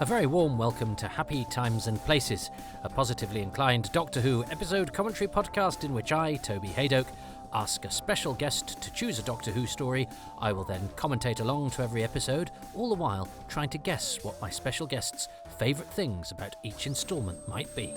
A very warm welcome to Happy Times and Places, a positively inclined Doctor Who episode commentary podcast in which I, Toby Hadoke, ask a special guest to choose a Doctor Who story. I will then commentate along to every episode, all the while trying to guess what my special guest's favourite things about each instalment might be.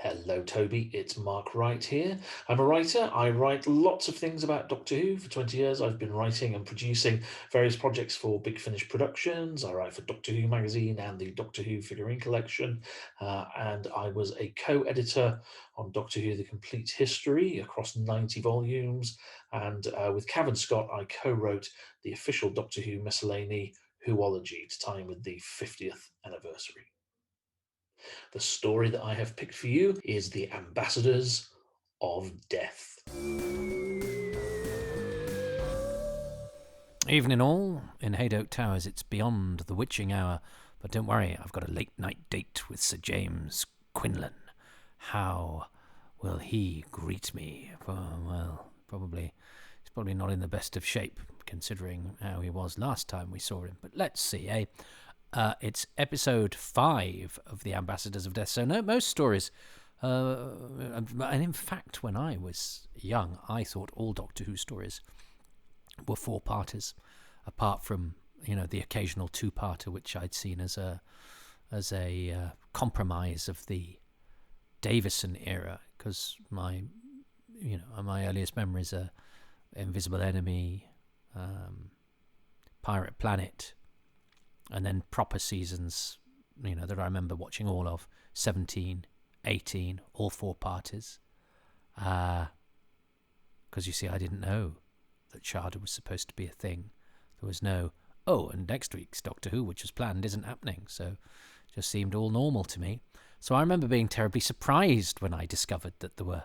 Hello Toby, it's Mark Wright here. I'm a writer. I write lots of things about Doctor Who. For 20 years I've been writing and producing various projects for Big Finish Productions. I write for Doctor Who magazine and the Doctor Who figurine collection. And I was a co-editor on Doctor Who The Complete History across 90 volumes. And with Cavan Scott, I co-wrote the official Doctor Who miscellany, Whoology, to time with the 50th anniversary. The story that I have picked for you is The Ambassadors of Death. Evening all. In Hadoke Towers it's beyond the witching hour, but don't worry, I've got a late night date with Sir James Quinlan. How will he greet me? Well, he's probably not in the best of shape, considering how he was last time we saw him. But let's see, eh? It's episode 5 of The Ambassadors of Death. So no, most stories, and in fact, when I was young, I thought all Doctor Who stories were 4-parters, apart from the occasional 2-parter, which I'd seen as a compromise of the Davison era, because my earliest memories are Invisible Enemy, Pirate Planet. And then proper seasons, that I remember watching all of, 17, 18, all 4-parters. Because you see, I didn't know that Shada was supposed to be a thing. There was no, and next week's Doctor Who, which was planned, isn't happening. So it just seemed all normal to me. So I remember being terribly surprised when I discovered that there were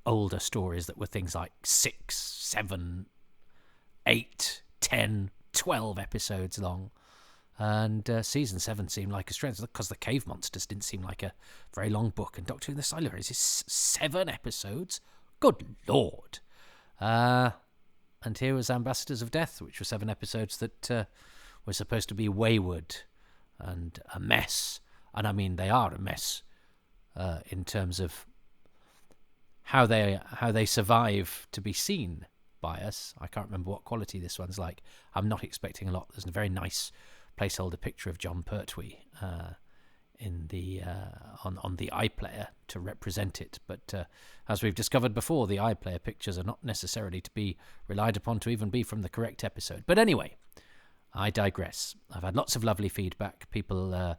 older stories that were things like 6, 7, 8, 10, 12 episodes long, and season 7 seemed like a stretch because the Cave Monsters didn't seem like a very long book, and Doctor Who in the Silurians is 7 episodes. Good Lord! And here was Ambassadors of Death, which were 7 episodes that were supposed to be wayward and a mess, and I mean they are a mess in terms of how they survive to be seen by us. I can't remember what quality this one's like. I'm not expecting a lot. There's a very nice placeholder picture of John Pertwee in the on the iPlayer to represent it. But as we've discovered before, the iPlayer pictures are not necessarily to be relied upon to even be from the correct episode. But anyway, I digress. I've had lots of lovely feedback. People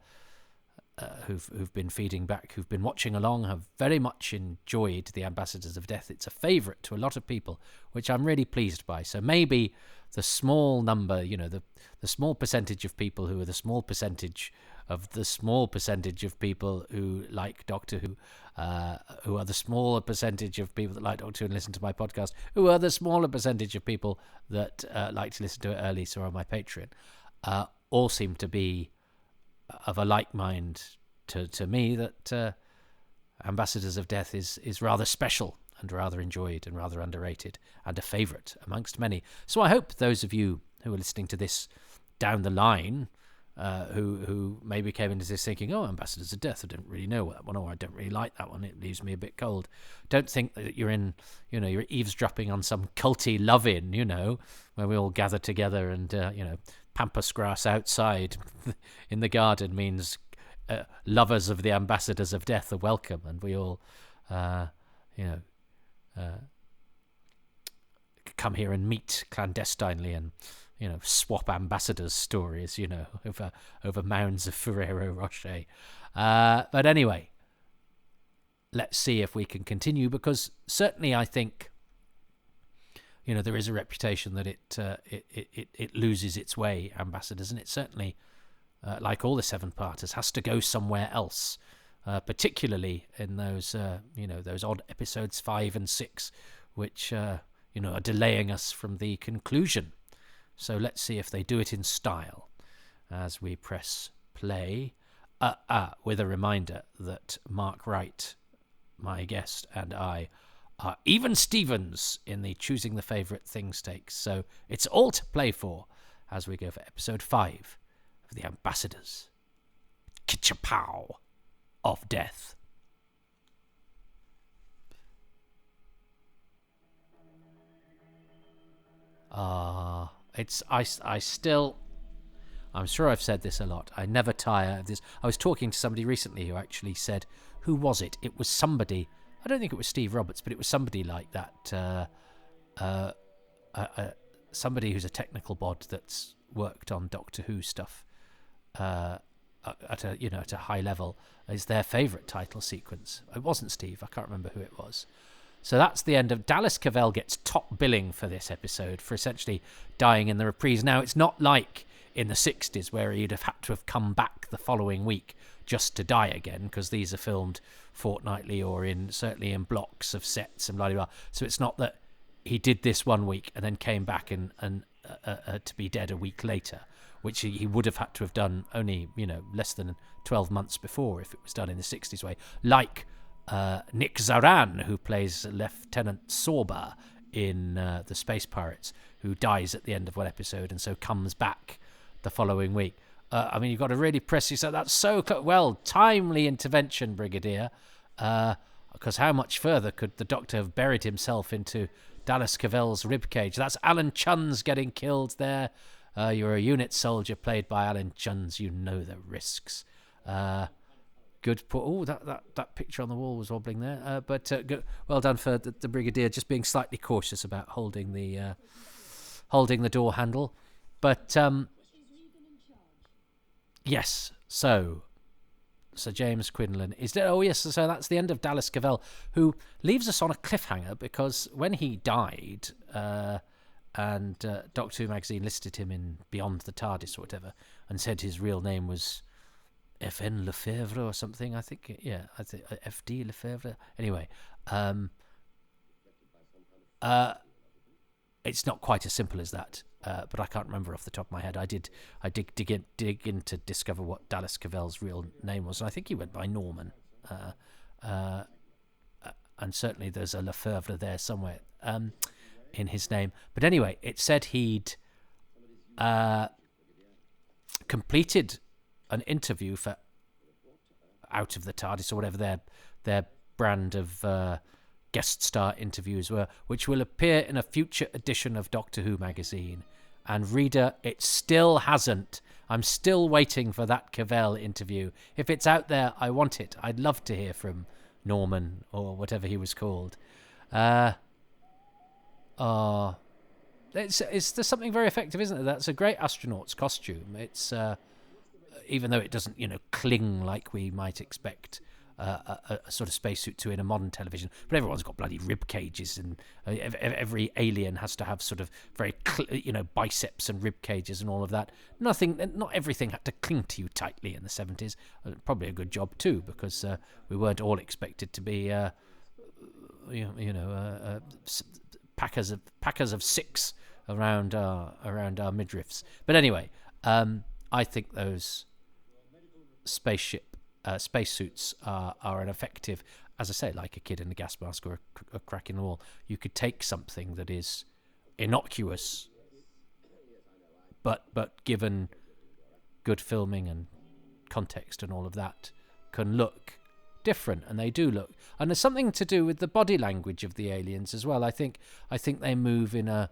who've been feeding back, who've been watching along, have very much enjoyed The Ambassadors of Death. It's a favourite to a lot of people, which I'm really pleased by. So maybe the small number, the small percentage of people who are the small percentage of the small percentage of people who like Doctor Who, who are the smaller percentage of people that like Doctor Who and listen to my podcast, who are the smaller percentage of people that like to listen to it early, so on my Patreon, all seem to be of a like mind to me that Ambassadors of Death is rather special and rather enjoyed and rather underrated and a favourite amongst many. So I hope those of you who are listening to this down the line, who maybe came into this thinking, Ambassadors of Death, I don't really know that one, or I don't really like that one, it leaves me a bit cold. Don't think that you're you're eavesdropping on some culty love-in, where we all gather together and, pampas grass outside in the garden means lovers of the Ambassadors of Death are welcome, and we all, come here and meet clandestinely and, swap ambassadors' stories, over mounds of Ferrero Rocher. But anyway, let's see if we can continue, because certainly I think, there is a reputation that it loses its way, Ambassadors, and it certainly, like all the 7-parters, has to go somewhere else, particularly in those those odd episodes 5 and 6, which are delaying us from the conclusion. So let's see if they do it in style as we press play, with a reminder that Mark Wright, my guest, and I are even Stevens in the choosing the favourite thing stakes. So it's all to play for as we go for episode 5 the ambassadors. Kichapow of death. I'm sure I've said this a lot. I never tire of this. I was talking to somebody recently who actually said, who was it? It was somebody, I don't think it was Steve Roberts, but it was somebody like that. Somebody who's a technical bod that's worked on Doctor Who stuff at a high level, is their favourite title sequence. It wasn't Steve. I can't remember who it was. So that's the end of... Dallas Cavell gets top billing for this episode for essentially dying in the reprise. Now, it's not like in the 60s where he'd have had to have come back the following week just to die again, because these are filmed fortnightly or certainly in blocks of sets and blah, blah, blah. So it's not that he did this one week and then came back and to be dead a week later, which he would have had to have done only, less than 12 months before if it was done in the 60s way. Like Nick Zaran, who plays Lieutenant Sorba in The Space Pirates, who dies at the end of one episode and so comes back the following week. You've got to really press yourself. That's so timely intervention, Brigadier. Because how much further could the Doctor have buried himself into Dallas Cavell's ribcage? That's Alan Chun's getting killed there. You're a unit soldier played by Alan Chun's. You know the risks. Good. That picture on the wall was wobbling there. But good, well done for the Brigadier, just being slightly cautious about holding the door handle. But yes. So Sir James Quinlan is there. Oh yes. So that's the end of Dallas Cavell, who leaves us on a cliffhanger, because when he died, and Doctor Who magazine listed him in Beyond the TARDIS or whatever, and said his real name was F.N. Lefebvre or something, I think F.D. Lefebvre. Anyway, it's not quite as simple as that, but I can't remember off the top of my head. I dig in to discover what Dallas Cavell's real name was, and I think he went by Norman, and certainly there's a Lefebvre there somewhere in his name. But anyway, it said he'd completed an interview for Out of the TARDIS, or whatever their brand of guest star interviews were, which will appear in a future edition of Doctor Who magazine. And reader, it still hasn't. I'm still waiting for that Cavell interview. If it's out there, I want it. I'd love to hear from Norman, or whatever he was called. There's something very effective, isn't it? That's a great astronaut's costume. It's even though it doesn't, cling like we might expect a sort of spacesuit to in a modern television. But everyone's got bloody rib cages, and every alien has to have sort of very, biceps and rib cages and all of that. Not everything had to cling to you tightly in the 70s. Probably a good job too, because we weren't all expected to be, packers of six around our midriffs. But anyway, I think those spacesuits are an effective, as I say, like a kid in a gas mask or a crack in the wall. You could take something that is innocuous, but given good filming and context and all of that, can look different, and they do look. And there's something to do with the body language of the aliens as well. I think they move in a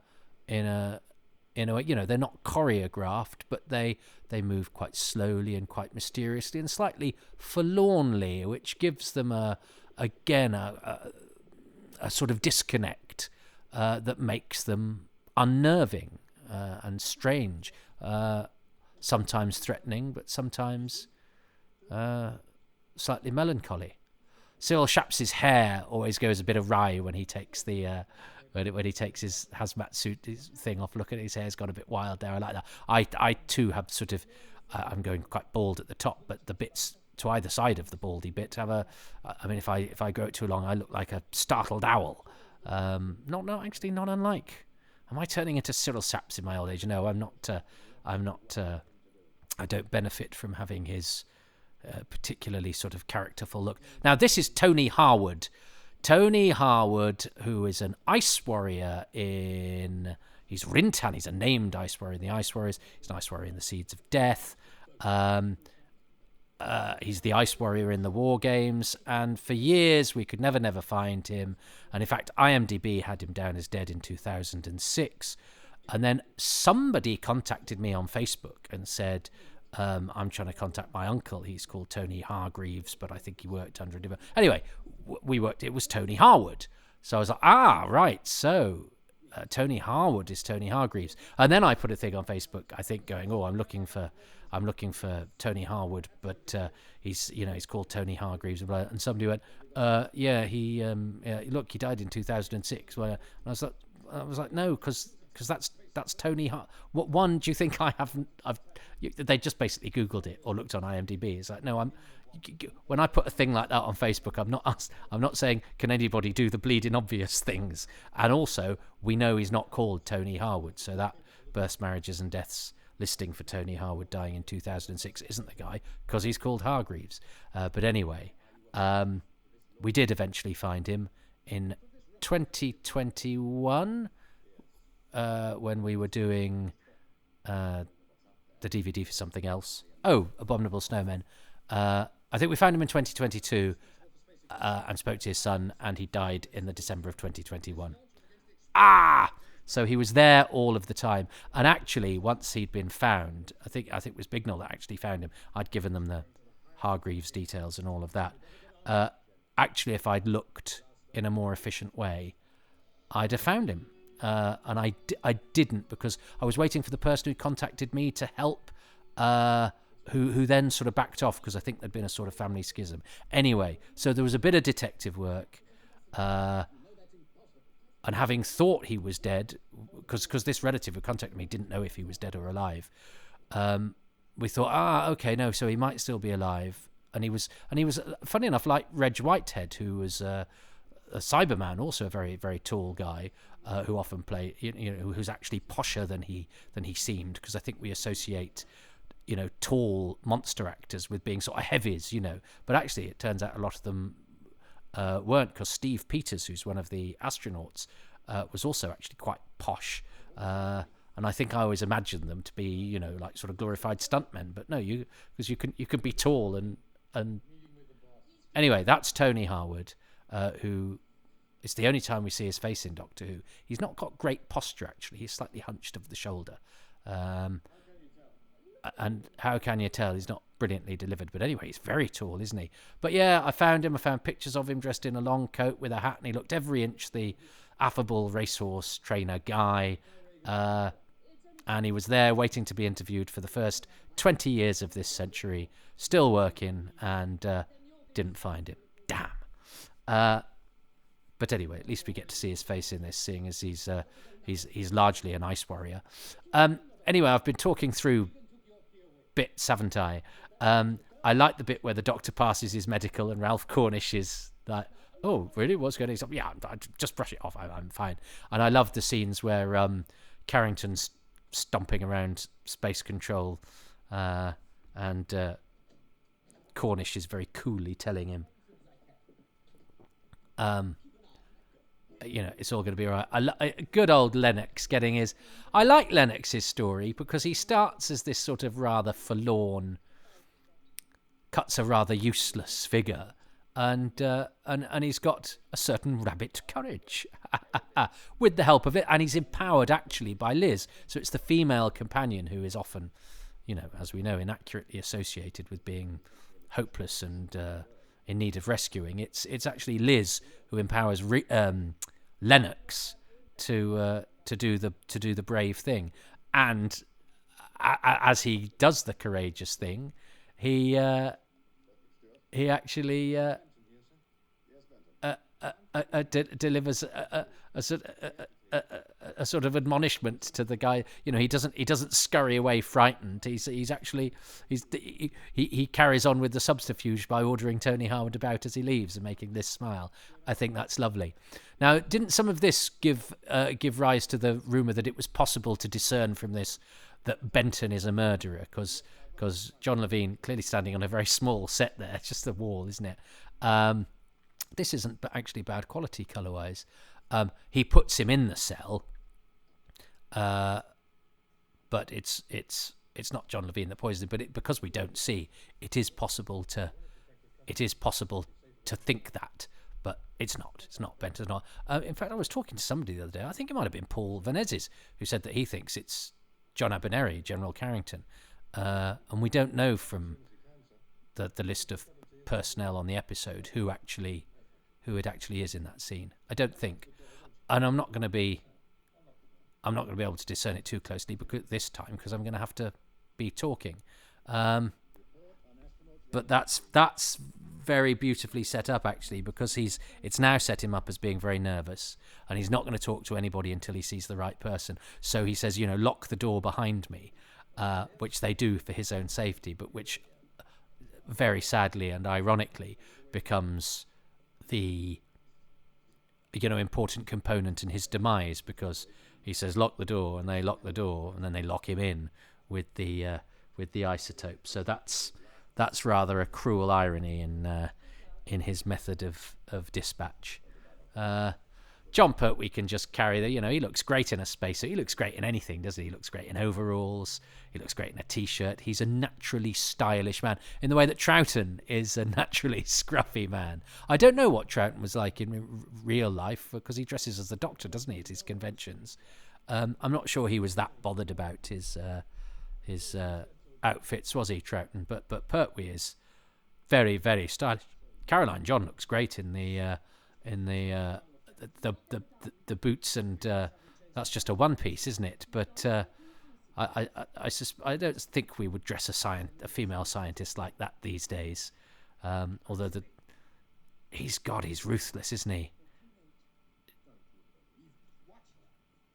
way, they're not choreographed, but they move quite slowly and quite mysteriously and slightly forlornly, which gives them a sort of disconnect that makes them unnerving and strange, sometimes threatening, but sometimes slightly melancholy. Cyril Shaps's hair always goes a bit awry when he takes the when he takes his hazmat suit thing off. Look at his hair's gone a bit wild there. I like that. I too have sort of I'm going quite bald at the top, but the bits to either side of the baldy bit have if I grow it too long, I look like a startled owl. Not unlike. Am I turning into Cyril Saps in my old age? No, I'm not. I don't benefit from having his particularly sort of characterful look. Now, this is Tony Harwood. Tony Harwood, who is an ice warrior he's Rintan. He's a named ice warrior in the Ice Warriors. He's an ice warrior in the Seeds of Death. He's the ice warrior in the war games, and for years we could never find him. And in fact, IMDb had him down as dead in 2006. And then somebody contacted me on Facebook and said, I'm trying to contact my uncle. He's called Tony Hargreaves, but I think he worked under a different... Anyway, it was Tony Harwood. So I was like, right, so Tony Harwood is Tony Hargreaves. And then I put a thing on Facebook, I think, going, I'm looking for Tony Harwood, but he's called Tony Hargreaves. And somebody went, look, he died in 2006. Well, and I was like, no, because that's Tony. What one do you think I haven't? They just basically Googled it or looked on IMDb. It's like, no, when I put a thing like that on Facebook, I'm not saying can anybody do the bleeding obvious things. And also, we know he's not called Tony Harwood, so that births, marriages, and deaths listing for Tony Harwood dying in 2006 isn't the guy, because he's called Hargreaves. But anyway, we did eventually find him in 2021 when we were doing the DVD for something else. Abominable Snowmen. I think we found him in 2022 and spoke to his son, and he died in the December of 2021. So he was there all of the time. And actually, once he'd been found, I think it was Bignell that actually found him. I'd given them the Hargreaves details and all of that. Actually, if I'd looked in a more efficient way, I'd have found him. And I didn't, because I was waiting for the person who contacted me to help, who then sort of backed off because I think there'd been a sort of family schism. Anyway, so there was a bit of detective work. And having thought he was dead, because this relative who contacted me didn't know if he was dead or alive, we thought, okay, no, so he might still be alive. And he was, funny enough, like Reg Whitehead, who was a Cyberman, also a very, very tall guy, who often played, who's actually posher than he seemed, because I think we associate, tall monster actors with being sort of heavies, But actually, it turns out a lot of them weren't, because Steve Peters, who's one of the astronauts, was also actually quite posh. And I think I always imagined them to be, like sort of glorified stuntmen. But no, because you can be tall and anyway, that's Tony Harwood, who it's the only time we see his face in Doctor Who. He's not got great posture, actually. He's slightly hunched over the shoulder. And how can you tell? He's not brilliantly delivered. But anyway, he's very tall, isn't he? But yeah, I found him. I found pictures of him dressed in a long coat with a hat, and he looked every inch the affable racehorse trainer guy. And he was there waiting to be interviewed for the first 20 years of this century, still working, and didn't find him. Damn. But anyway, at least we get to see his face in this, seeing as he's largely an ice warrior. Anyway, I've been talking through bits, haven't I? I like the bit where the doctor passes his medical and Ralph Cornish is like, oh, really? What's going on? Yeah, just brush it off. I'm fine. And I love the scenes where Carrington's stomping around space control and Cornish is very coolly telling him, it's all going to be all right. Good old Lennox getting his... I like Lennox's story because he starts as this sort of rather forlorn, cuts a rather useless figure, and he's got a certain rabbit courage with the help of it, and he's empowered actually by Liz. So it's the female companion who is often, as we know, inaccurately associated with being hopeless and in need of rescuing. It's actually Liz who empowers Lennox to do the brave thing, and as he does the courageous thing, he actually delivers a sort of admonishment to the guy. He doesn't scurry away frightened. He carries on with the subterfuge by ordering Tony Harwood about as he leaves and making Liz smile. I think that's lovely. Now, didn't some of this give rise to the rumor that it was possible to discern from this that Benton is a murderer? Because John Levine clearly standing on a very small set there, just the wall, isn't it? This isn't actually bad quality colour-wise. He puts him in the cell, but it's it's not John Levine that poisoned him, but because we don't see, it is possible to think that, but it's not. It's not Benton's not. In fact, I was talking to somebody the other day. I think it might have been Paul Venezes, who said that he thinks it's John Abernethy, General Carrington, and we don't know from the list of personnel on the episode who it actually is in that scene. I don't think, and I'm not going to be able to discern it too closely this time because I'm going to have to be talking. But that's very beautifully set up actually, because it's now set him up as being very nervous, and he's not going to talk to anybody until he sees the right person. So he says, lock the door behind me, which they do for his own safety, but which very sadly and ironically becomes the important component in his demise, because he says lock the door, and they lock the door, and then they lock him in with the isotope. So that's rather a cruel irony in his method of dispatch. John Pertwee can just carry he looks great in a spacesuit. He looks great in anything, doesn't he? He looks great in overalls. He looks great in a T-shirt. He's a naturally stylish man, in the way that Troughton is a naturally scruffy man. I don't know what Troughton was like in real life, because he dresses as the Doctor, doesn't he, at his conventions. I'm not sure he was that bothered about his outfits, was he, Troughton? But Pertwee is very, very stylish. Caroline John looks great in the boots, and that's just a one piece, isn't it? But I don't think we would dress a female scientist like that these days. Although he's ruthless, isn't he?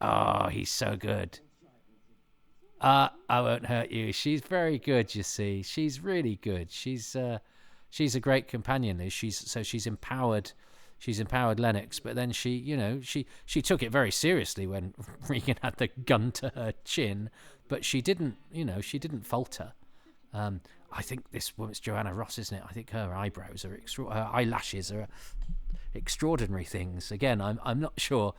Oh, he's so good. I won't hurt you. She's very good, you see. She's really good. She's a great companion, Liz. She's empowered. She's empowered Lennox, but then she took it very seriously when Regan had the gun to her chin, but she didn't falter. I think this woman's Joanna Ross, isn't it? I think her eyebrows are her eyelashes are extraordinary things. Again, I'm not sure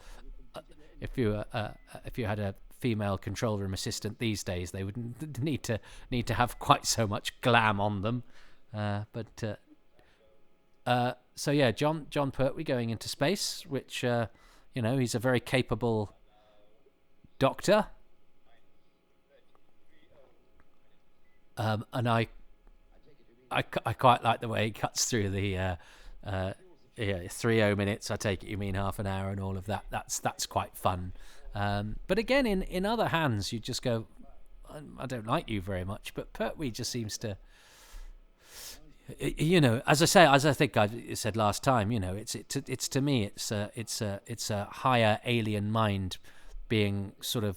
if you had a female control room assistant these days, they would need to have quite so much glam on them. So yeah, John Pertwee going into space, which he's a very capable doctor, and I quite like the way he cuts through the 30 minutes. I take it you mean half an hour, and all of that. That's quite fun. But again, in other hands, you just go, I don't like you very much. But Pertwee just seems to. As I think I said last time, it's to me, it's a higher alien mind being sort of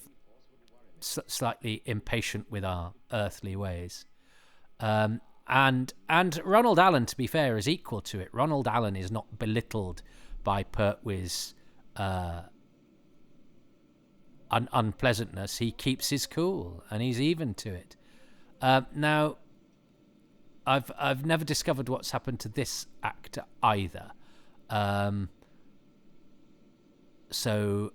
slightly impatient with our earthly ways, and Ronald Allen, to be fair, is equal to it. Ronald Allen is not belittled by Pertwee's unpleasantness. He keeps his cool, and he's even to it. Now. I've never discovered what's happened to this actor either. So,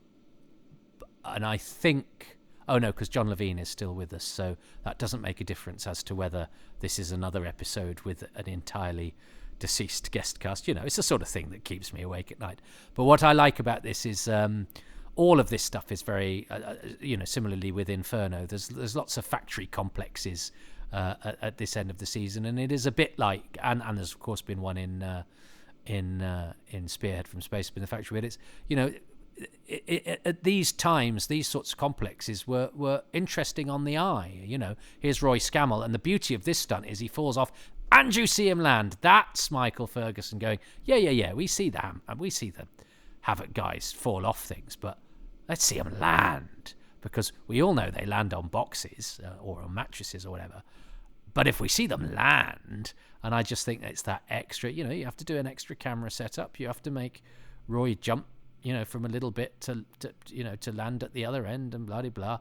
and I think, because John Levine is still with us, so that doesn't make a difference as to whether this is another episode with an entirely deceased guest cast. It's the sort of thing that keeps me awake at night. But what I like about this is all of this stuff is very, similarly with Inferno, there's lots of factory complexes at this end of the season, and it is a bit like, and there's of course been one in Spearhead from Space, been the factory, but it's at these times these sorts of complexes were interesting on the eye. Here's Roy Scammell, and the beauty of this stunt is he falls off and you see him land. That's Michael Ferguson going, yeah, we see the Havoc guys fall off things, but let's see them land, because we all know they land on boxes or on mattresses or whatever. But if we see them land, and I just think it's that extra, you have to do an extra camera setup. You have to make Roy jump, from a little bit to land at the other end, and blah, blah, blah.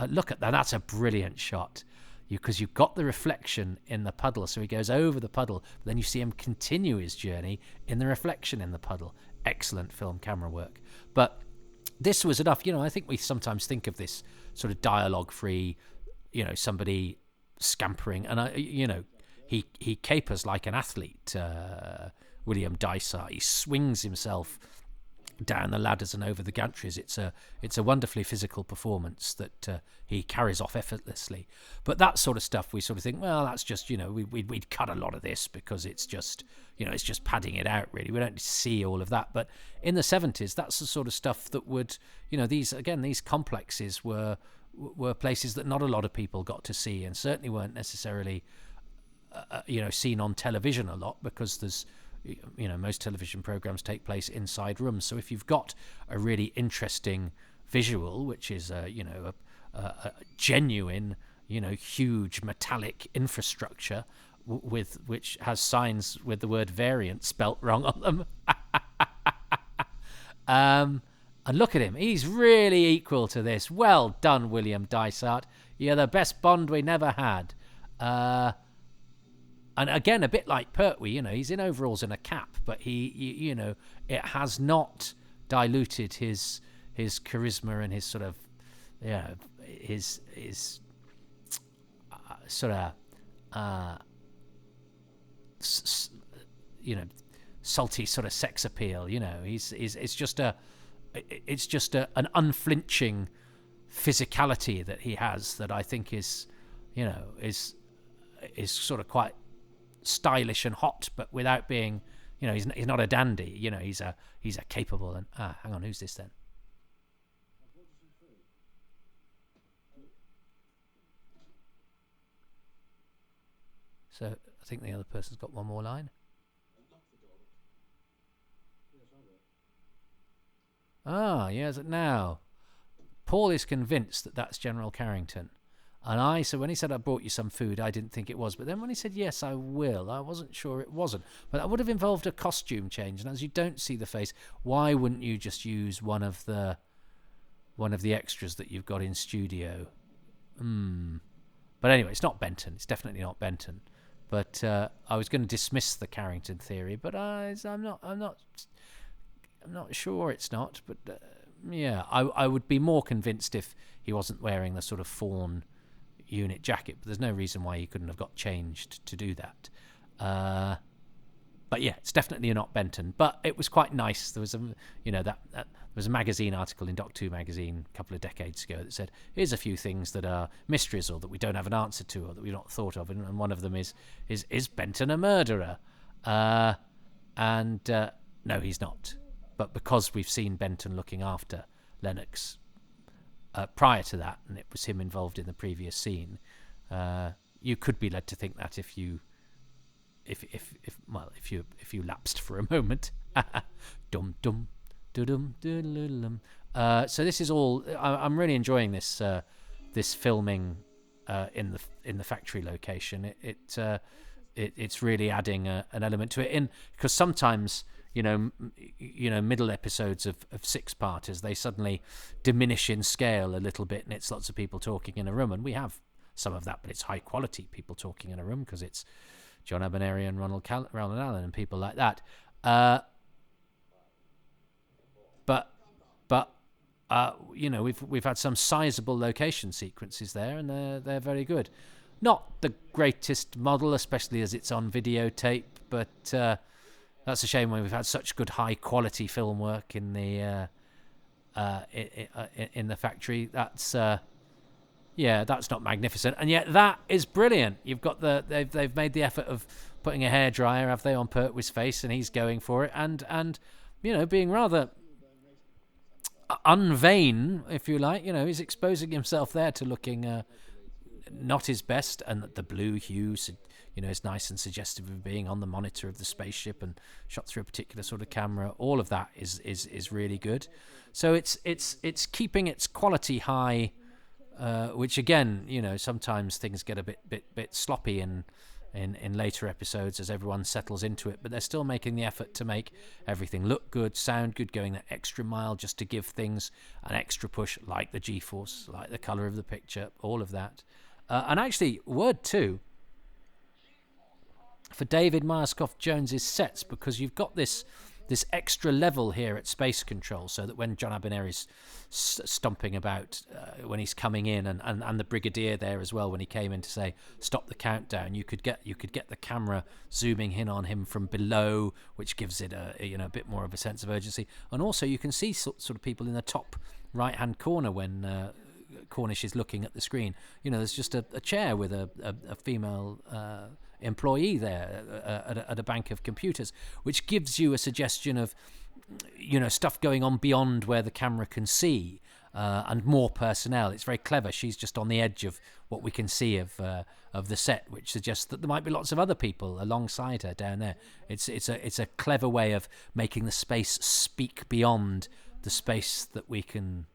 Look at that. That's a brilliant shot. Because you've got the reflection in the puddle. So he goes over the puddle, but then you see him continue his journey in the reflection in the puddle. Excellent film camera work. But this was enough. I think we sometimes think of this sort of dialogue-free somebody scampering, and he capers like an athlete. William Dysart, he swings himself down the ladders and over the gantries. It's a wonderfully physical performance that he carries off effortlessly. But that sort of stuff, we sort of think, well, that's just we'd cut a lot of this because it's just it's just padding it out. Really, we don't see all of that. But in the 70s, that's the sort of stuff that would these complexes were places that not a lot of people got to see, and certainly weren't necessarily seen on television a lot, because there's most television programs take place inside rooms. So if you've got a really interesting visual, which is a genuine huge metallic infrastructure with which has signs with the word variant spelt wrong on them, and look at him, he's really equal to this. Well done, William Dysart, you're the best Bond we never had. And again, a bit like Pertwee, he's in overalls and a cap, but he it has not diluted his charisma and his sort of, his sort of, salty sort of sex appeal. It's just an unflinching physicality that he has that I think is sort of quite stylish and hot, but without being, he's not a dandy. He's a capable and hang on, who's this then? So I think the other person's got one more line. Yes, now Paul is convinced that that's General Carrington. And so when he said, I brought you some food, I didn't think it was. But then when he said, yes, I will, I wasn't sure it wasn't. But that would have involved a costume change. And as you don't see the face, why wouldn't you just use one of the extras that you've got in studio? But anyway, it's not Benton. It's definitely not Benton. But I was going to dismiss the Carrington theory, but I'm not sure it's not. But I would be more convinced if he wasn't wearing the sort of fawn unit jacket, but there's no reason why he couldn't have got changed to do that. But yeah, it's definitely not Benton. But it was quite nice. There was there was a magazine article in Doctor Who magazine a couple of decades ago that said, here's a few things that are mysteries or that we don't have an answer to or that we've not thought of, and one of them is Benton a murderer? No, he's not. But because we've seen Benton looking after Lennox prior to that, and it was him involved in the previous scene, you could be led to think that if you lapsed for a moment. Dum dum dum dum. So this is all. I'm really enjoying this filming in the factory location. It's really adding an element to it, because sometimes middle episodes of six-parters, they suddenly diminish in scale a little bit, and it's lots of people talking in a room, and we have some of that, but it's high quality people talking in a room because it's John Abernethy and Ronald Allen and people like that. But we've had some sizable location sequences there, and they're very good. Not the greatest model, especially as it's on videotape, but that's a shame when we've had such good high quality film work in the factory. That's not magnificent, and yet that is brilliant. You've got they've made the effort of putting a hairdryer, have they, on Pertwee's face, and he's going for it, and being rather unvain, if you like. He's exposing himself there to looking not his best, and the blue hue is nice and suggestive of being on the monitor of the spaceship and shot through a particular sort of camera. All of that is really good. So it's keeping its quality high, which again, sometimes things get a bit sloppy in later episodes as everyone settles into it, but they're still making the effort to make everything look good, sound good, going that extra mile just to give things an extra push, like the G-force, like the colour of the picture, all of that. And actually, word too for David Myerscough Jones's sets, because you've got this this extra level here at Space Control, so that when John Abernethy's stomping about, when he's coming in, and the Brigadier there as well, when he came in to say stop the countdown, you could get the camera zooming in on him from below, which gives it a bit more of a sense of urgency. And also you can see sort of people in the top right hand corner when Cornish is looking at the screen. There's just a chair with a female employee there at a bank of computers, which gives you a suggestion of stuff going on beyond where the camera can see, and more personnel. It's very clever. She's just on the edge of what we can see of the set, which suggests that there might be lots of other people alongside her down there. It's a clever way of making the space speak beyond the space that we can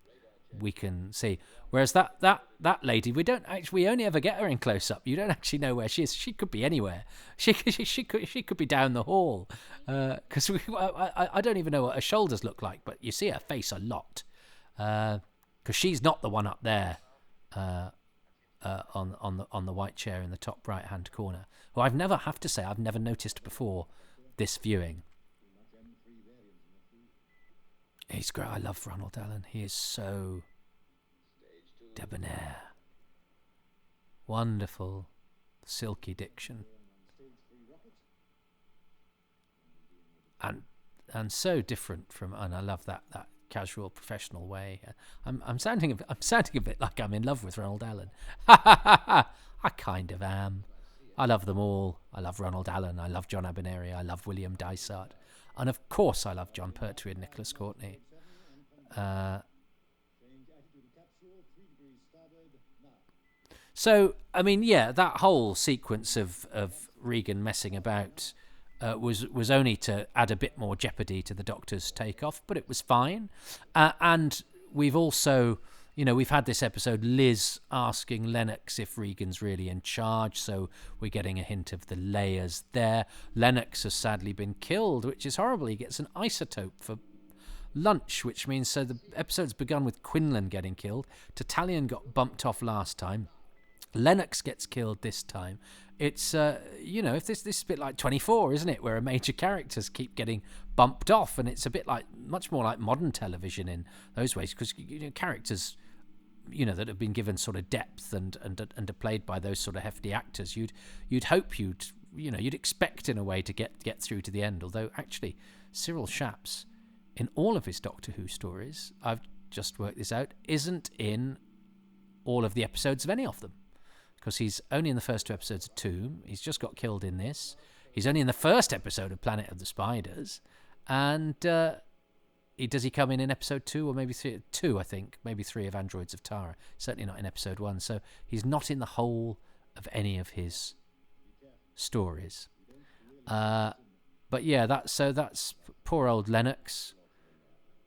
see. Whereas that lady, we only ever get her in close up. You don't actually know where she is. She could be anywhere. She could be down the hall. Because I don't even know what her shoulders look like, but you see her face a lot. Because she's not the one up there on the white chair in the top right hand corner, who I've never noticed before this viewing. He's great. I love Ronald Allen. He is so debonair. Wonderful, silky diction. And so different from, and I love that casual, professional way. I'm sounding a bit like I'm in love with Ronald Allen. I kind of am. I love them all. I love Ronald Allen. I love John Abernethy. I love William Dysart. And of course I love John Pertwee and Nicholas Courtney. So, I mean, yeah, that whole sequence of Regan messing about was only to add a bit more jeopardy to the Doctor's takeoff, but it was fine. And we've also, we've had this episode, Liz asking Lennox if Regan's really in charge, so we're getting a hint of the layers there. Lennox has sadly been killed, which is horrible. He gets an isotope for lunch, which means, so the episode's begun with Quinlan getting killed. Tatalian got bumped off last time. Lennox gets killed this time. It's, if this is a bit like 24, isn't it? Where major characters keep getting bumped off, and it's a bit much more like modern television in those ways, because characters, that have been given sort of depth and are played by those sort of hefty actors, you'd hope you'd expect in a way to get through to the end. Although actually, Cyril Shapps, in all of his Doctor Who stories, I've just worked this out, isn't in all of the episodes of any of them. Because he's only in the first 2 episodes of Tomb. He's just got killed in this. He's only in the first episode of Planet of the Spiders. And does he come in episode 2 or maybe 3? 2, I think. Maybe 3 of Androids of Tara. Certainly not in episode 1. So he's not in the whole of any of his stories. But yeah, that's poor old Lennox.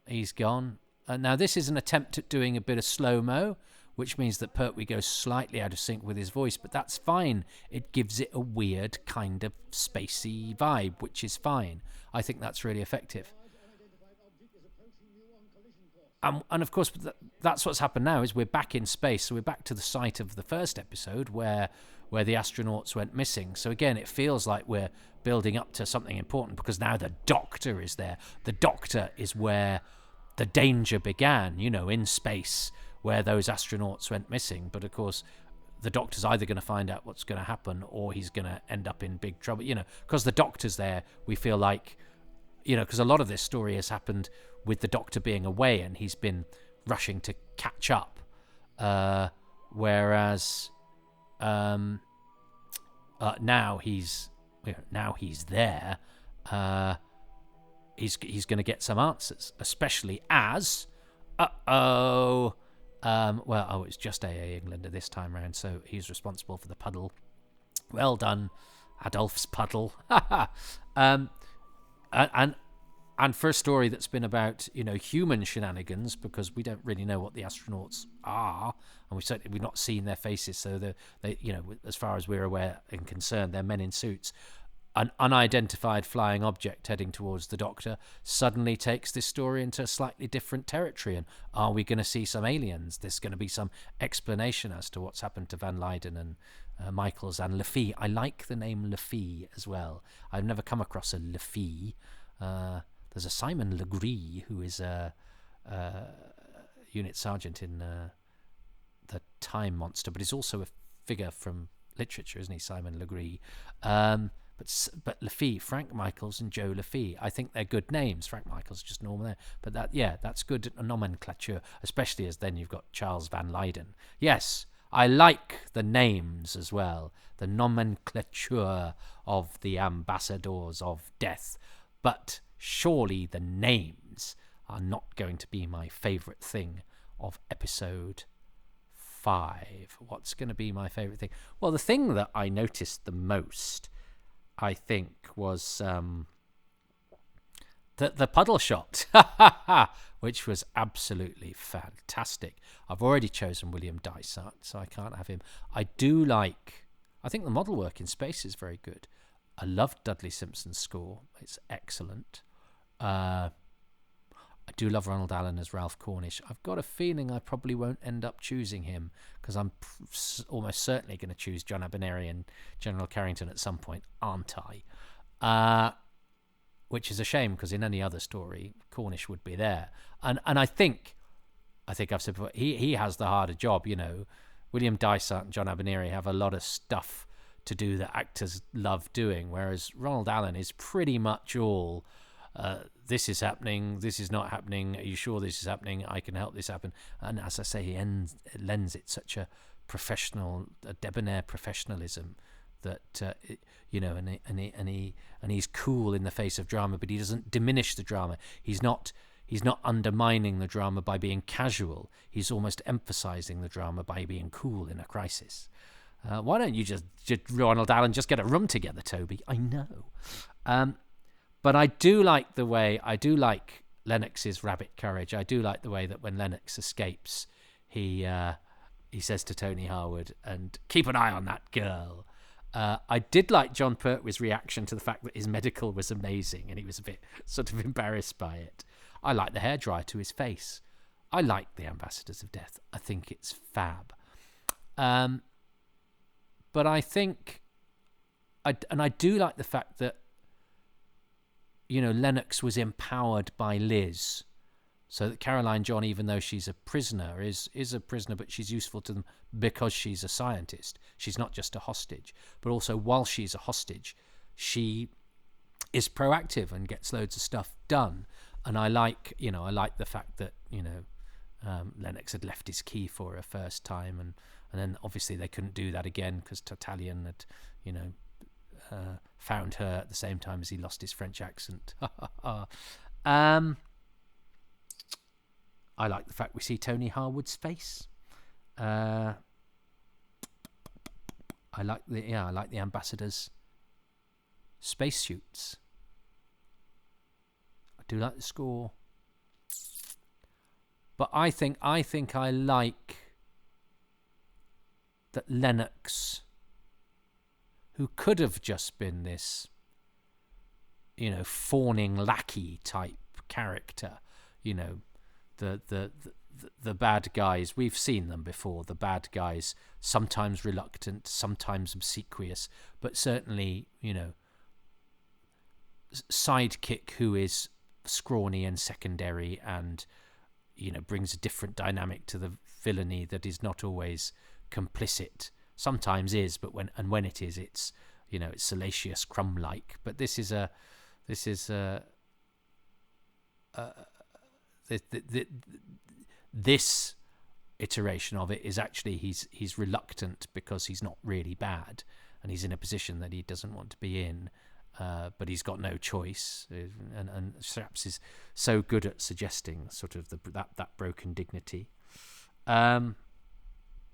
He's gone. Now this is an attempt at doing a bit of slow-mo, which means that Pertwee goes slightly out of sync with his voice, but that's fine. It gives it a weird kind of spacey vibe, which is fine. I think that's really effective. And of course, that's what's happened now, is we're back in space. So we're back to the site of the first episode where the astronauts went missing. So again, it feels like we're building up to something important, because now the Doctor is there. The Doctor is where the danger began, in space, where those astronauts went missing. But of course, the Doctor's either going to find out what's going to happen, or he's going to end up in big trouble. Because the Doctor's there, we feel like, because a lot of this story has happened with the Doctor being away, and he's been rushing to catch up. Whereas now he's there. He's going to get some answers, especially as it's just AA England this time round, so he's responsible for the puddle. Well done, Adolph's puddle. And for a story that's been about human shenanigans, because we don't really know what the astronauts are, and we've not seen their faces, so they as far as we're aware and concerned, they're men in suits. An unidentified flying object heading towards the Doctor suddenly takes this story into a slightly different territory. And are we going to see some aliens? There's going to be some explanation as to what's happened to Van Leyden and Michaels and Lafee. I like the name Lafee as well. I've never come across a Lafee. There's a Simon Legree who is a unit sergeant in the Time Monster, but he's also a figure from literature, isn't he, Simon Legree? But Lafee, Frank Michaels and Joe Lafee, I think they're good names. Frank Michaels is just normal there, but that's good nomenclature, especially as then you've got Charles Van Leyden. Yes, I like the names as well, the nomenclature of the ambassadors of death, but surely the names are not going to be my favourite thing of episode 5. What's going to be my favourite thing? Well, the thing that I noticed the most, I think, was the puddle shot, which was absolutely fantastic. I've already chosen William Dysart, so I can't have him. I think the model work in space is very good. I loved Dudley Simpson's score. It's excellent. I do love Ronald Allen as Ralph Cornish. I've got a feeling I probably won't end up choosing him because I'm almost certainly going to choose John Abineri and General Carrington at some point, aren't I? Which is a shame because in any other story, Cornish would be there. And I think I've said before, he has the harder job, you know. William Dysart and John Abineri have a lot of stuff to do that actors love doing, whereas Ronald Allen is pretty much all... this is happening, this is not happening, are you sure this is happening, I can help this happen. And as I say, he lends it such a debonair professionalism that and he's cool in the face of drama, but he doesn't diminish the drama. He's not undermining the drama by being casual. He's almost emphasizing the drama by being cool in a crisis. Why don't you just Ronald Allen, just get a room together, Toby? I know. But I do like Lennox's rabbit courage. I do like the way that when Lennox escapes, he says to Tony Harwood, and keep an eye on that girl. I did like John Pertwee's reaction to the fact that his medical was amazing and he was a bit sort of embarrassed by it. I like the hairdryer to his face. I like the Ambassadors of Death. I think it's fab. But I think... I do like the fact that Lennox was empowered by Liz, so that Caroline John, even though she's a prisoner, is a prisoner, but she's useful to them because she's a scientist. She's not just a hostage, but also while she's a hostage, she is proactive and gets loads of stuff done. And I like the fact that Lennox had left his key for her first time, and then obviously they couldn't do that again because Tartalian had found her at the same time as he lost his French accent. I like the fact we see Tony Harwood's face. I like the ambassadors' spacesuits. I do like the score, but I think I like that Lennox, who could have just been this, fawning lackey type character, the bad guys. We've seen them before. The bad guys, sometimes reluctant, sometimes obsequious, but certainly, sidekick who is scrawny and secondary and, brings a different dynamic to the villainy that is not always complicit. Sometimes is, but when it is, it's it's salacious, crumb-like. But this iteration of it is actually he's reluctant because he's not really bad, and he's in a position that he doesn't want to be in, but he's got no choice. And Straps is so good at suggesting sort of that broken dignity.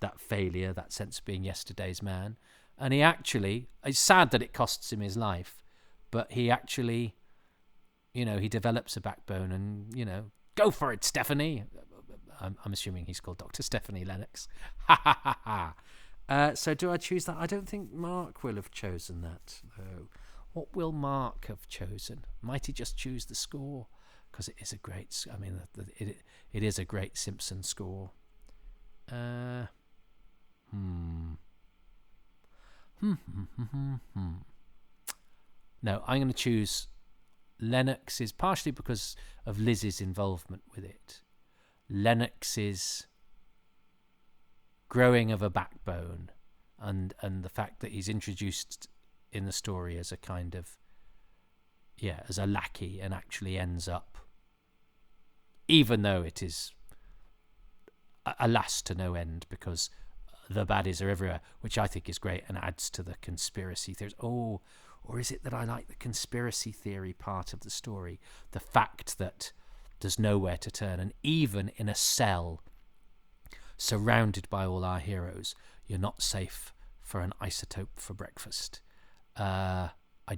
That failure, that sense of being yesterday's man. And he actually, it's sad that it costs him his life, but he actually, he develops a backbone and, go for it, Stephanie. I'm assuming he's called Dr. Stephanie Lennox. So do I choose that? I don't think Mark will have chosen that, though. What will Mark have chosen? Might he just choose the score? Because it is a great, it is a great Simpson score. No, I'm going to choose Lennox is, partially because of Liz's involvement with it, Lennox's growing of a backbone and the fact that he's introduced in the story as a kind of, as a lackey, and actually ends up, even though it is alas to no end because the baddies are everywhere, which I think is great and adds to the conspiracy theories. Oh, or is it that I like the conspiracy theory part of the story? The fact that there's nowhere to turn, and even in a cell surrounded by all our heroes, you're not safe for an isotope for breakfast. I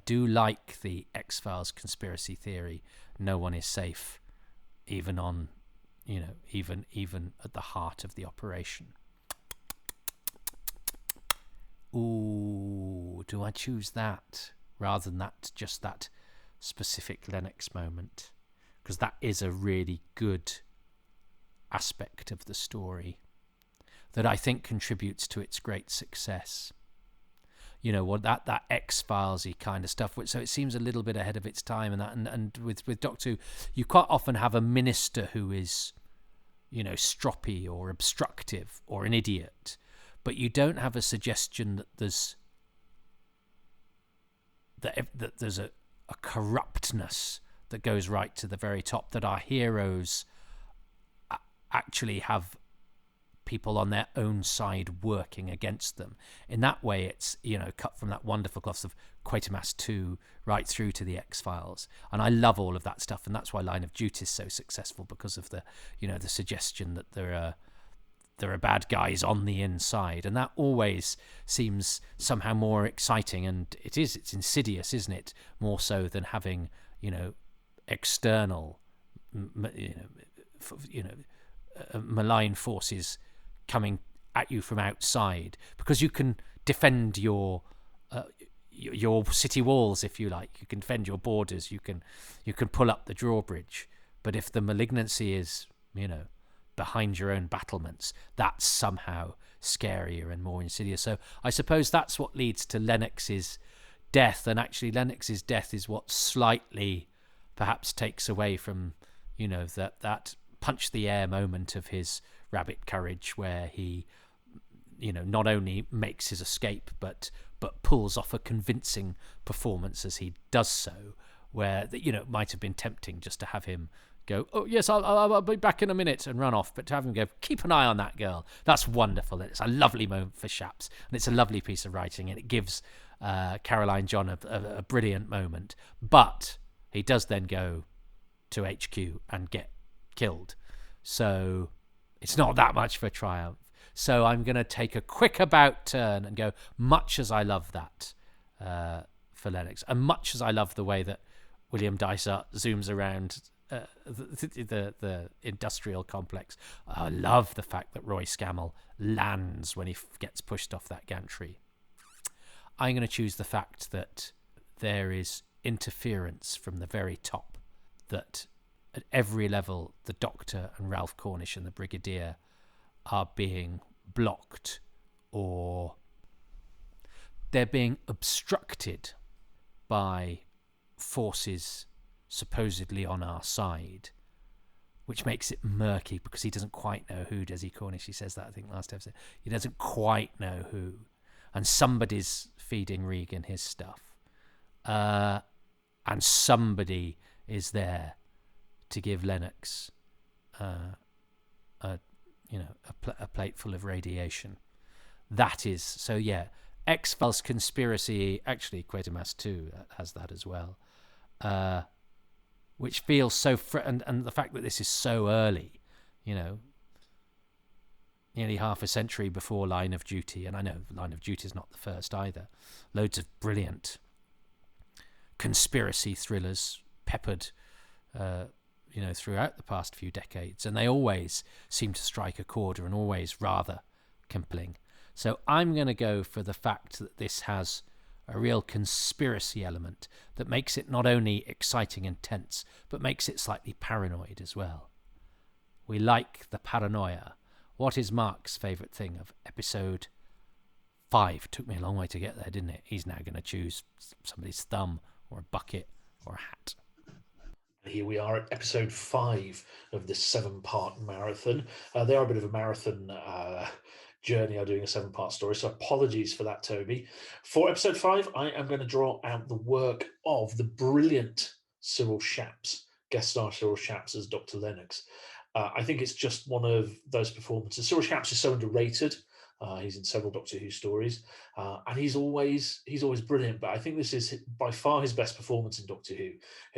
do like the X-Files conspiracy theory. No one is safe, even on, even at the heart of the operation. Ooh, do I choose that rather than just that specific Lennox moment? Because that is a really good aspect of the story that I think contributes to its great success. That X-Filesy kind of stuff. So it seems a little bit ahead of its time, and with Doctor Who, you quite often have a minister who is, stroppy or obstructive or an idiot, but you don't have a suggestion that there's a corruptness that goes right to the very top, that our heroes actually have people on their own side working against them. In that way, it's, cut from that wonderful cloth of Quatermass 2 right through to the X-Files. And I love all of that stuff, and that's why Line of Duty is so successful, because of the, the suggestion that there are bad guys on the inside, and that always seems somehow more exciting. And it's insidious, isn't it? More so than having, external, malign forces coming at you from outside, because you can defend your city walls, if you like. You can defend your borders. You can pull up the drawbridge. But if the malignancy is, behind your own battlements, that's somehow scarier and more insidious. So I suppose that's what leads to Lennox's death, and actually Lennox's death is what slightly perhaps takes away from, that punch the air moment of his rabbit courage, where he, not only makes his escape, but pulls off a convincing performance as he does so, where, it might have been tempting just to have him go, oh yes, I'll be back in a minute, and run off, but to have him go, keep an eye on that girl, that's wonderful. It's a lovely moment for Shaps, and it's a lovely piece of writing, and it gives Caroline John a brilliant moment. But he does then go to HQ and get killed, so it's not that much of a triumph. So I'm going to take a quick about turn and go, much as I love that for Lennox, and much as I love the way that William Dysart zooms around the industrial complex, I love the fact that Roy Scammell lands when he gets pushed off that gantry. I'm going to choose the fact that there is interference from the very top, that at every level the Doctor and Ralph Cornish and the Brigadier are being blocked, or they're being obstructed by forces supposedly on our side, which makes it murky, because he doesn't quite know who. Desi Cornish, he says that, I think, last episode. He doesn't quite know who, and somebody's feeding Regan his stuff, and somebody is there to give Lennox a plate full of radiation. That is, so yeah, X-Files conspiracy, actually Quatermass 2 has that as well, which feels so and the fact that this is so early, nearly half a century before Line of Duty, and I know Line of Duty is not the first either. Loads of brilliant conspiracy thrillers peppered throughout the past few decades, and they always seem to strike a chord, and always rather compelling. So I'm going to go for the fact that this has a real conspiracy element that makes it not only exciting and tense, but makes it slightly paranoid as well. We like the paranoia. What is Mark's favourite thing of episode 5? Took me a long way to get there, didn't it? He's now going to choose somebody's thumb, or a bucket, or a hat. Here we are at episode 5 of this 7-part marathon. They are a bit of a marathon journey. I'm doing a 7-part story, so apologies for that, Toby. For episode 5, I am going to draw out the work of the brilliant Cyril Shapps, guest star Cyril Shapps as Dr. Lennox. I think it's just one of those performances. Cyril Shapps is so underrated. He's in several Doctor Who stories, and he's always brilliant. But I think this is by far his best performance in Doctor Who.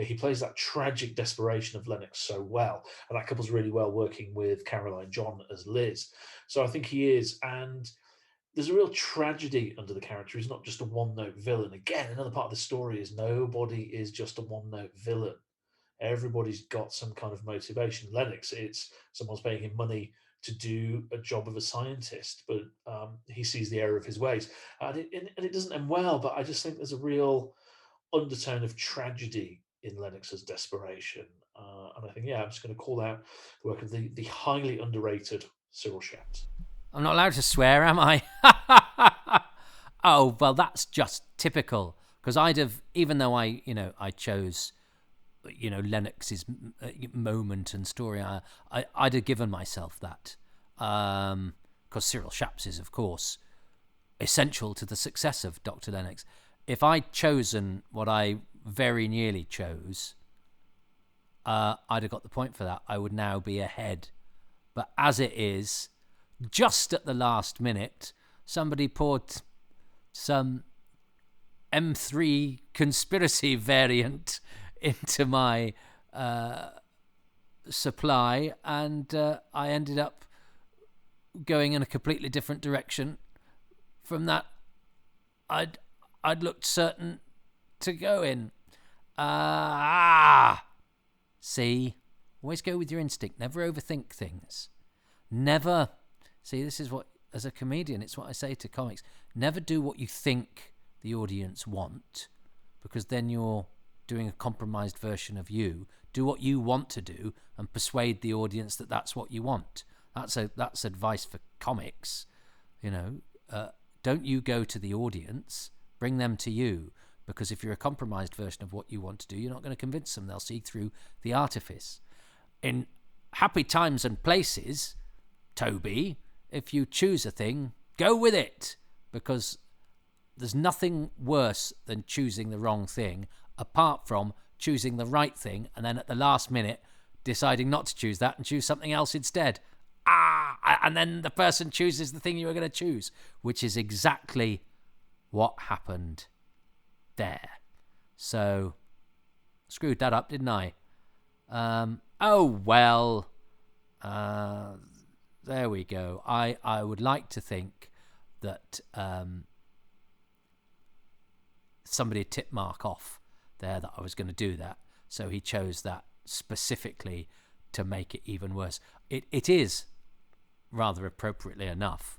He plays that tragic desperation of Lennox so well, and that couples really well working with Caroline John as Liz. So I think he is, and there's a real tragedy under the character. He's not just a one-note villain. Again, another part of the story is nobody is just a one-note villain. Everybody's got some kind of motivation. Lennox, it's someone's paying him money to do a job of a scientist, but he sees the error of his ways. And it doesn't end well, but I just think there's a real undertone of tragedy in Lennox's desperation. And I think, I'm just going to call out the work of the highly underrated Cyril Shapps. I'm not allowed to swear, am I? Oh, well, that's just typical. Because I'd have, even though I chose Lennox's moment and story, I'd have given myself that, because Cyril Shapps is, of course, essential to the success of Dr. Lennox. If I'd chosen what I very nearly chose, I'd have got the point for that. I would now be ahead. But as it is, just at the last minute, somebody poured some M3 conspiracy variant into my supply, and I ended up going in a completely different direction from that I'd looked certain to go in. See, always go with your instinct. Never overthink things. Never. See, this is what, as a comedian, it's what I say to comics. Never do what you think the audience want, because then you're doing a compromised version of you. Do what you want to do and persuade the audience that that's what you want. That's advice for comics. Don't you go to the audience, bring them to you, because if you're a compromised version of what you want to do, you're not going to convince them. They'll see through the artifice. In Happy Times and Places, Toby, if you choose a thing, go with it, because there's nothing worse than choosing the wrong thing, apart from choosing the right thing and then at the last minute deciding not to choose that and choose something else instead. And then the person chooses the thing you were going to choose, which is exactly what happened there. So, screwed that up, didn't I? Oh, well. There we go. I would like to think that somebody tipped Mark off there that I was going to do that. So he chose that specifically to make it even worse. It is, rather appropriately enough,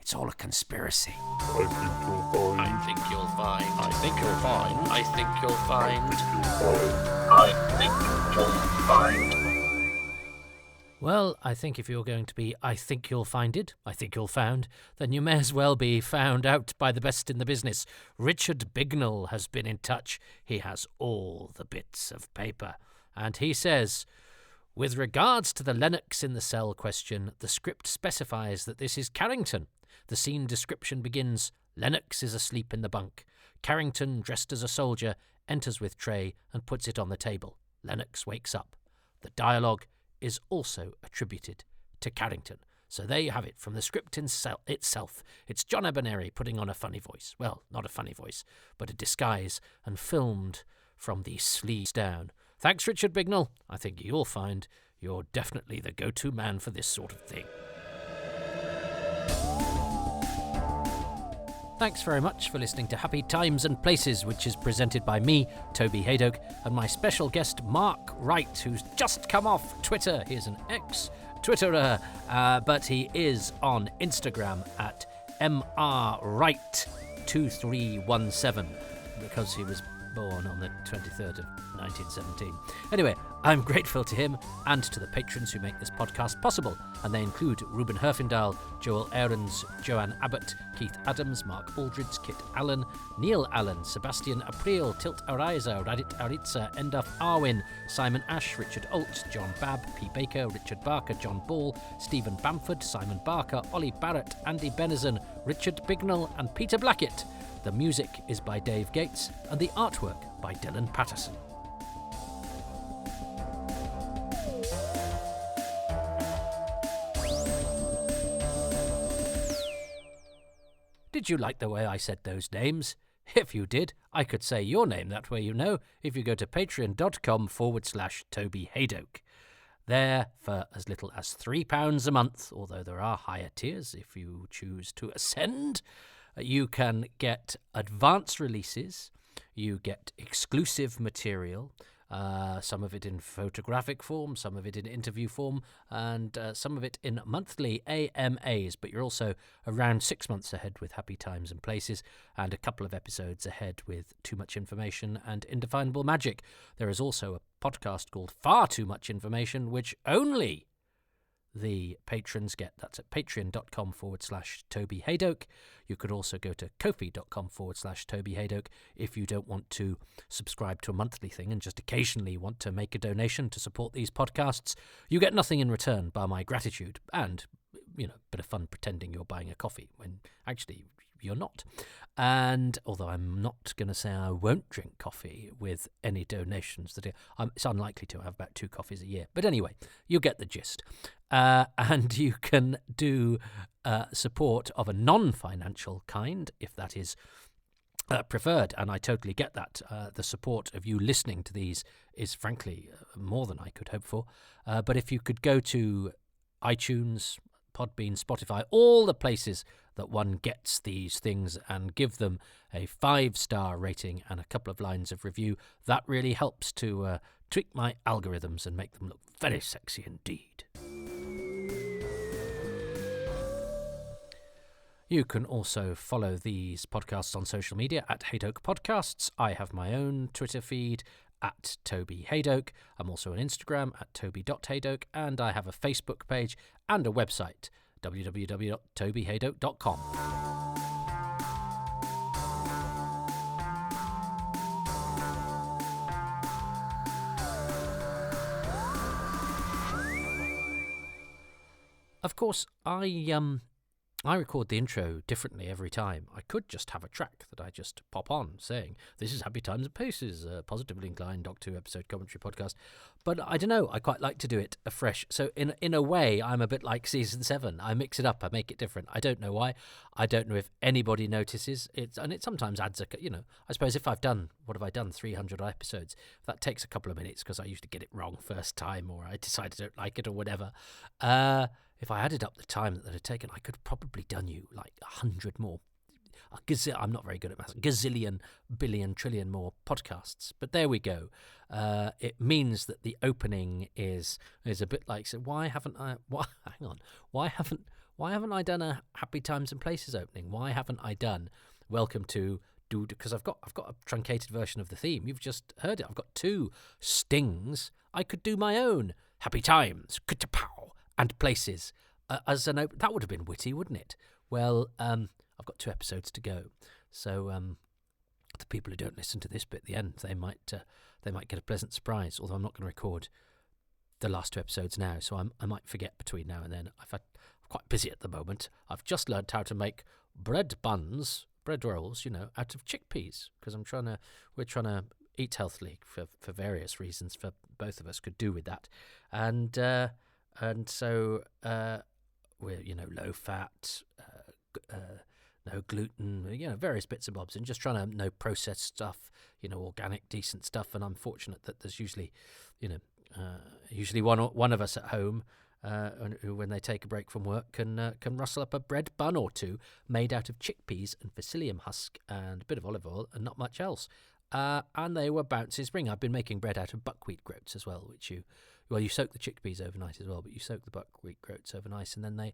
it's all a conspiracy. I think you'll find. I think you'll find. I think you'll find. I think you'll find. Well, I think if you're going to be I think you'll find it, I think you'll found, then you may as well be found out by the best in the business. Richard Bignell has been in touch. He has all the bits of paper. And he says, with regards to the Lennox in the cell question, the script specifies that this is Carrington. The scene description begins, Lennox is asleep in the bunk. Carrington, dressed as a soldier, enters with tray and puts it on the table. Lennox wakes up. The dialogue is also attributed to Carrington. So there you have it, from the script itself. It's John Abernethy putting on a funny voice. Well, not a funny voice, but a disguise, and filmed from the sleeves down. Thanks, Richard Bignell. I think you'll find you're definitely the go-to man for this sort of thing. Thanks very much for listening to Happy Times and Places, which is presented by me, Toby Hadoke, and my special guest, Mark Wright, who's just come off Twitter. He's an ex-Twitterer, but he is on Instagram at mrwright2317, because he was born on the 23rd of 1917. Anyway, I'm grateful to him and to the patrons who make this podcast possible, and they include Ruben Herfindahl, Joel Ahrens, Joanne Abbott, Keith Adams, Mark Aldridge, Kit Allen, Neil Allen, Sebastian April, Tilt Ariza, Radit Aritza, Endaf Arwin, Simon Ash, Richard Alt, John Babb, P. Baker, Richard Barker, John Ball, Stephen Bamford, Simon Barker, Ollie Barrett, Andy Benison, Richard Bignell and Peter Blackett. The music is by Dave Gates and the artwork by Dylan Patterson. Did you like the way I said those names? If you did, I could say your name that way, you know, if you go to patreon.com/Toby Hadoke. There, for as little as £3 a month, although there are higher tiers if you choose to ascend, you can get advance releases, you get exclusive material, some of it in photographic form, some of it in interview form, and some of it in monthly AMAs, but you're also around 6 months ahead with Happy Times and Places, and a couple of episodes ahead with Too Much Information and Indefinable Magic. There is also a podcast called Far Too Much Information, which only the patrons get. That's at patreon.com/Toby Hadoke. You could also go to kofi.com/Toby Hadoke if you don't want to subscribe to a monthly thing and just occasionally want to make a donation to support these podcasts. You get nothing in return but my gratitude and, you know, a bit of fun pretending you're buying a coffee when actually you're not. And although I'm not going to say I won't drink coffee with any donations, it's unlikely to. I have about 2 coffees a year. But anyway, you get the gist. And you can do support of a non-financial kind, if that is preferred, and I totally get that. The support of you listening to these is frankly more than I could hope for. But if you could go to iTunes, Podbean, Spotify, all the places that one gets these things, and give them a 5-star rating and a couple of lines of review, that really helps to tweak my algorithms and make them look very sexy indeed. You can also follow these podcasts on social media at Hadoke Podcasts. I have my own Twitter feed at Toby Hadoke. I'm also on Instagram at toby.hadoke, and I have a Facebook page and a website, www.tobyhadoke.com. Of course, I record the intro differently every time. I could just have a track that I just pop on saying, this is Happy Times and Places, a positively inclined Doctor Who episode commentary podcast. But I don't know, I quite like to do it afresh. So in a way, I'm a bit like Season 7. I mix it up, I make it different. I don't know why. I don't know if anybody notices. It sometimes adds I suppose if I've done, 300 episodes, that takes a couple of minutes because I usually get it wrong first time, or I decide I don't like it or whatever. If I added up the time that had taken, I could have probably done you like 100 more. I'm not very good at maths. Gazillion, billion, trillion more podcasts. But there we go. It means that the opening is a bit like, so why haven't I done a Happy Times and Places opening? Why haven't I done Welcome to because I've got a truncated version of the theme. You've just heard it. I've got 2 stings. I could do my own Happy Times, Pow, and Places as an open. That would have been witty, wouldn't it? Well, I've got 2 episodes to go, so the people who don't listen to this bit at the end, they might get a pleasant surprise. Although I'm not going to record the last 2 episodes now, so I might forget between now and then. I'm quite busy at the moment. I've just learned how to make bread rolls, out of chickpeas, because we're trying to eat healthily for various reasons. For both of us could do with that, and so we're low fat, no gluten, various bits and bobs, and just trying to no processed stuff, organic, decent stuff. And I'm fortunate that there's usually one of us at home who, when they take a break from work, can rustle up a bread bun or 2 made out of chickpeas and psyllium husk and a bit of olive oil and not much else. And they were bouncy spring. I've been making bread out of buckwheat groats as well, which Well, you soak the chickpeas overnight as well, but you soak the buckwheat groats overnight, and then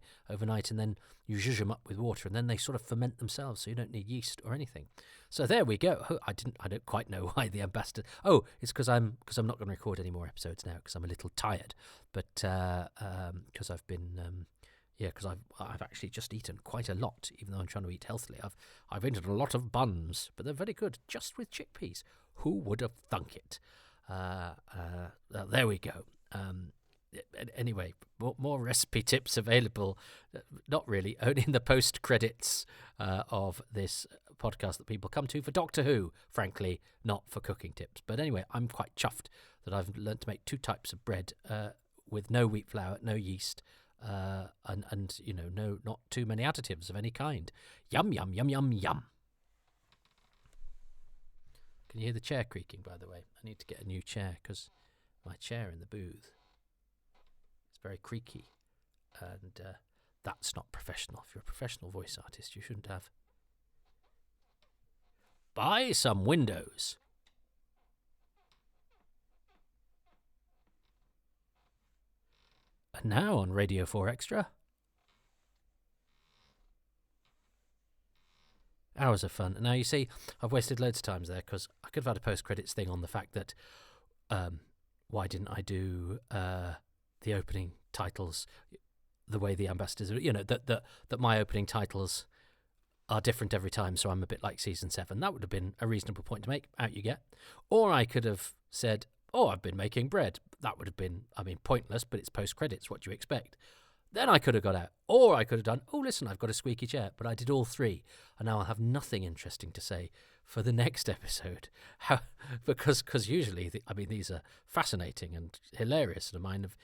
you zhuzh them up with water, and then they sort of ferment themselves, so you don't need yeast or anything. So there we go. I don't quite know why the ambassador. Oh, it's because I'm not going to record any more episodes now because I'm a little tired, but because I've been. Because I've actually just eaten quite a lot, even though I'm trying to eat healthily. I've eaten a lot of buns, but they're very good, just with chickpeas. Who would have thunk it? There we go. Anyway, more recipe tips available. Not really, only in the post credits of this podcast that people come to for Doctor Who. Frankly, not for cooking tips. But anyway, I'm quite chuffed that I've learned to make 2 types of bread with no wheat flour, no yeast. And not too many additives of any kind. Yum, yum, yum, yum, yum. Can you hear the chair creaking, by the way? I need to get a new chair because my chair in the booth is very creaky, and that's not professional. If you're a professional voice artist, you shouldn't have. Buy some windows. And now on Radio 4 Extra, hours of fun. Now, you see, I've wasted loads of times there because I could have had a post-credits thing on the fact that why didn't I do the opening titles the way the ambassadors, that my opening titles are different every time, so I'm a bit like Season 7. That would have been a reasonable point to make. Out you get. Or I could have said, I've been making bread. That would have been, pointless, but it's post-credits. What do you expect? Then I could have got out. Or I could have done, listen, I've got a squeaky chair. But I did all 3. And now I'll have nothing interesting to say for the next episode. Because usually, these are fascinating and hilarious and a mine of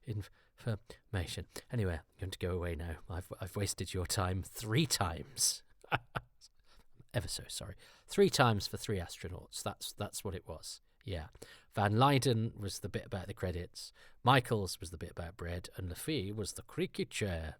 information. Anyway, I'm going to go away now. I've wasted your time 3 times. Ever so sorry. 3 times for 3 astronauts. That's what it was. Yeah. Van Leyden was the bit about the credits. Michaels was the bit about bread. And Lafee was the creaky chair.